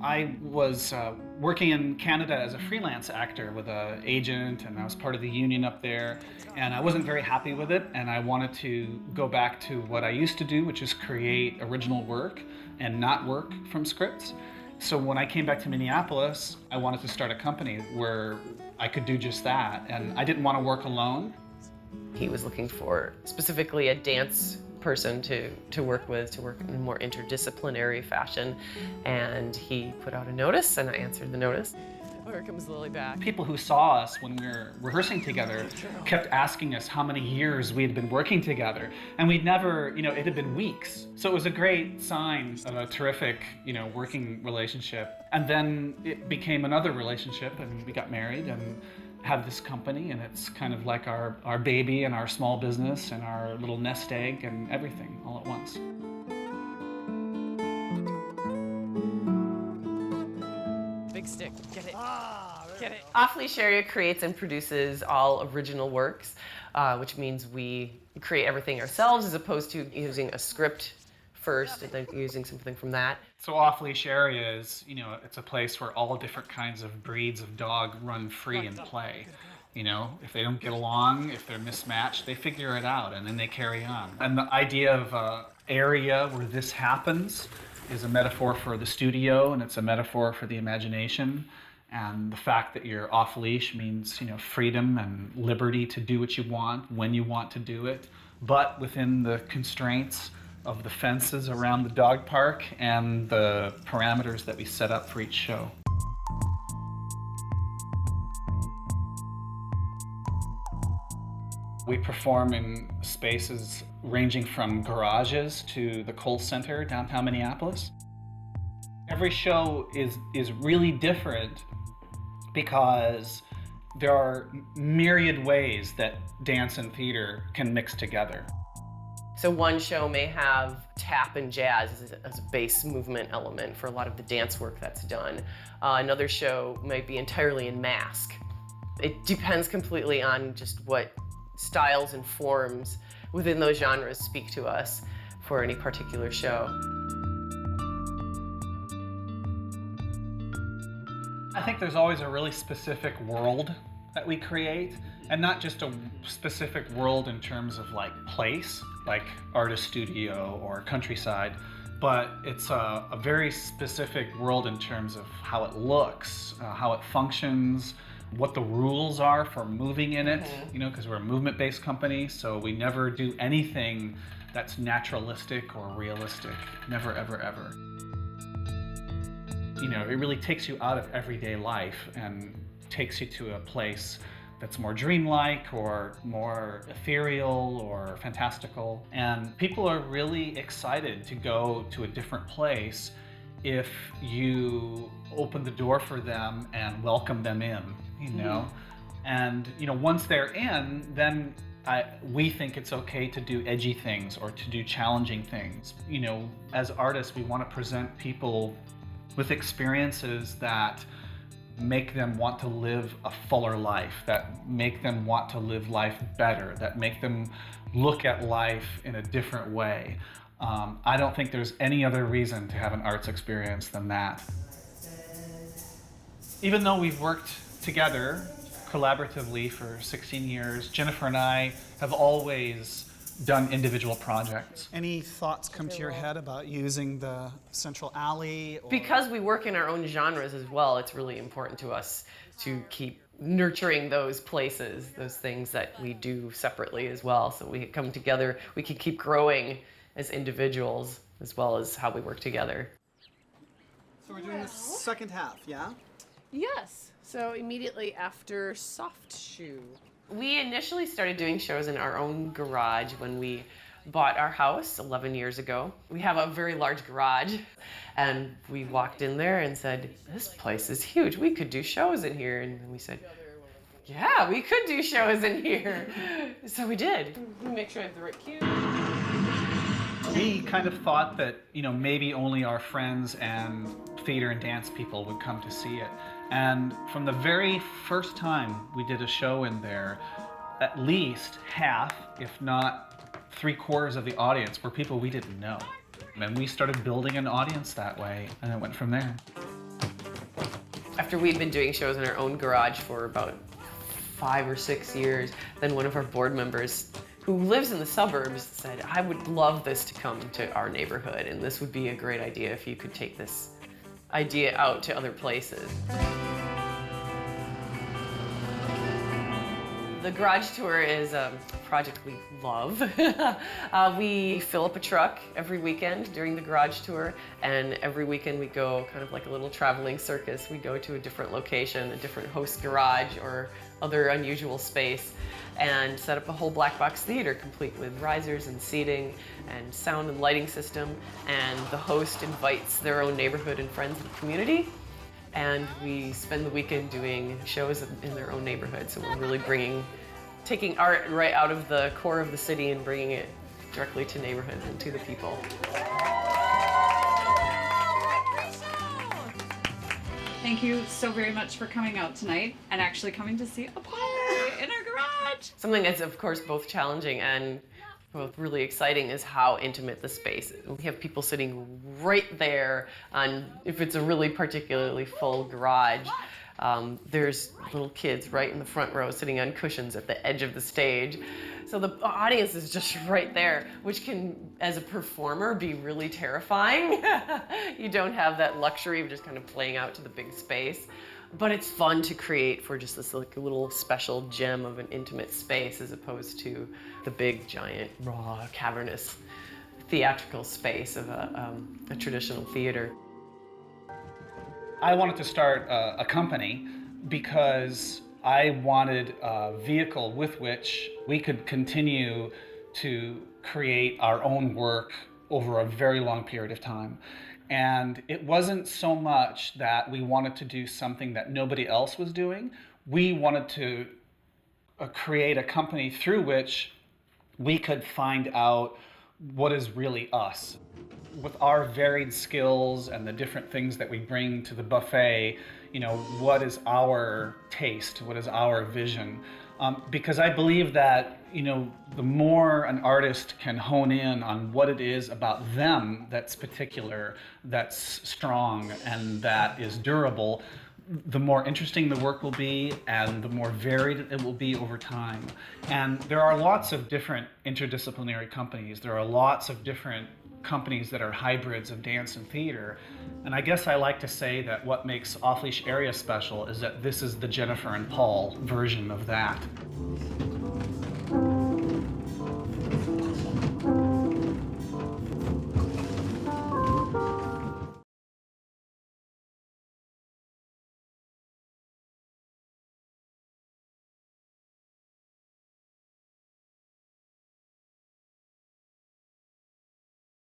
I was working in Canada as a freelance actor with an agent, and I was part of the union up there, and I wasn't very happy with it, and I wanted to go back to what I used to do, which is create original work and not work from scripts. So when I came back to Minneapolis, I wanted to start a company where I could do just that, and I didn't want to work alone. He was looking for specifically a dance person to work with, to work in a more interdisciplinary fashion. And he put out a notice, and I answered the notice. Oh, here comes Lily back. People who saw us when we were rehearsing together kept asking us how many years we had been working together. And we'd never, it had been weeks. So it was a great sign of a terrific, working relationship. And then it became another relationship, and we got married and have this company, and it's kind of like our baby and our small business and our little nest egg and everything all at once. Big stick, get it. Get it. Off-Leash Area creates and produces all original works, which means we create everything ourselves as opposed to using a script first and then using something from that. So Off-Leash Area is, it's a place where all different kinds of breeds of dog run free and play. If they don't get along, if they're mismatched, they figure it out and then they carry on. And the idea of an area where this happens is a metaphor for the studio, and it's a metaphor for the imagination. And the fact that you're off-leash means, freedom and liberty to do what you want, when you want to do it, but within the constraints of the fences around the dog park and the parameters that we set up for each show. We perform in spaces ranging from garages to the Kohl Center, downtown Minneapolis. Every show is really different because there are myriad ways that dance and theater can mix together. So one show may have tap and jazz as a bass movement element for a lot of the dance work that's done. Another show might be entirely in mask. It depends completely on just what styles and forms within those genres speak to us for any particular show. I think there's always a really specific world that we create, and not just a specific world in terms of place, like artist studio or countryside, but it's a very specific world in terms of how it looks, how it functions, what the rules are for moving in it, because we're a movement-based company, so we never do anything that's naturalistic or realistic. Never, ever, ever. It really takes you out of everyday life and takes you to a place that's more dreamlike or more ethereal or fantastical. And people are really excited to go to a different place if you open the door for them and welcome them in, And, once they're in, then we think it's okay to do edgy things or to do challenging things. As artists, we want to present people with experiences that make them want to live a fuller life, that make them want to live life better, that make them look at life in a different way. I don't think there's any other reason to have an arts experience than that. Even though we've worked together collaboratively for 16 years, Jennifer and I have always done individual projects. Any thoughts come to your head about using the central alley? Because we work in our own genres as well, it's really important to us to keep nurturing those places, those things that we do separately as well. So we come together, we can keep growing as individuals as well as how we work together. So we're doing the second half, yeah? Yes. So immediately after Soft Shoe. We initially started doing shows in our own garage when we bought our house 11 years ago. We have a very large garage, and we walked in there and said, this place is huge. We could do shows in here. And we said, yeah, we could do shows in here. So we did. Make sure I have the right cue. We kind of thought that, maybe only our friends and theater and dance people would come to see it. And from the very first time we did a show in there, at least half, if not 3/4 of the audience were people we didn't know. And we started building an audience that way, and it went from there. After we'd been doing shows in our own garage for about 5 or 6 years, then one of our board members who lives in the suburbs said, I would love this to come to our neighborhood, and this would be a great idea if you could take this idea out to other places. The garage tour is a project we love. We fill up a truck every weekend during the garage tour, and every weekend we go kind of like a little traveling circus. We go to a different location, a different host garage or other unusual space, and set up a whole black box theater complete with risers and seating and sound and lighting system, and the host invites their own neighborhood and friends and community, and we spend the weekend doing shows in their own neighborhood. So we're really taking art right out of the core of the city and bringing it directly to neighborhoods and to the people. Thank you so very much for coming out tonight and actually coming to see a play in our garage. Something that's of course both challenging and both really exciting is how intimate the space is. We have people sitting right there, and if it's a really particularly full garage, there's little kids right in the front row sitting on cushions at the edge of the stage. So the audience is just right there, which can, as a performer, be really terrifying. You don't have that luxury of just kind of playing out to the big space. But it's fun to create for just this like little special gem of an intimate space as opposed to the big, giant, raw, cavernous theatrical space of a traditional theater. I wanted to start a company because I wanted a vehicle with which we could continue to create our own work over a very long period of time. And it wasn't so much that we wanted to do something that nobody else was doing. We wanted to create a company through which we could find out what is really us. With our varied skills and the different things that we bring to the buffet, you know, what is our taste? What is our vision? Because I believe that, you know, the more an artist can hone in on what it is about them that's particular, that's strong, and that is durable, the more interesting the work will be and the more varied it will be over time. And there are lots of different interdisciplinary companies. There are lots of different companies that are hybrids of dance and theater. And I guess I like to say that what makes Off-Leash Area special is that this is the Jennifer and Paul version of that.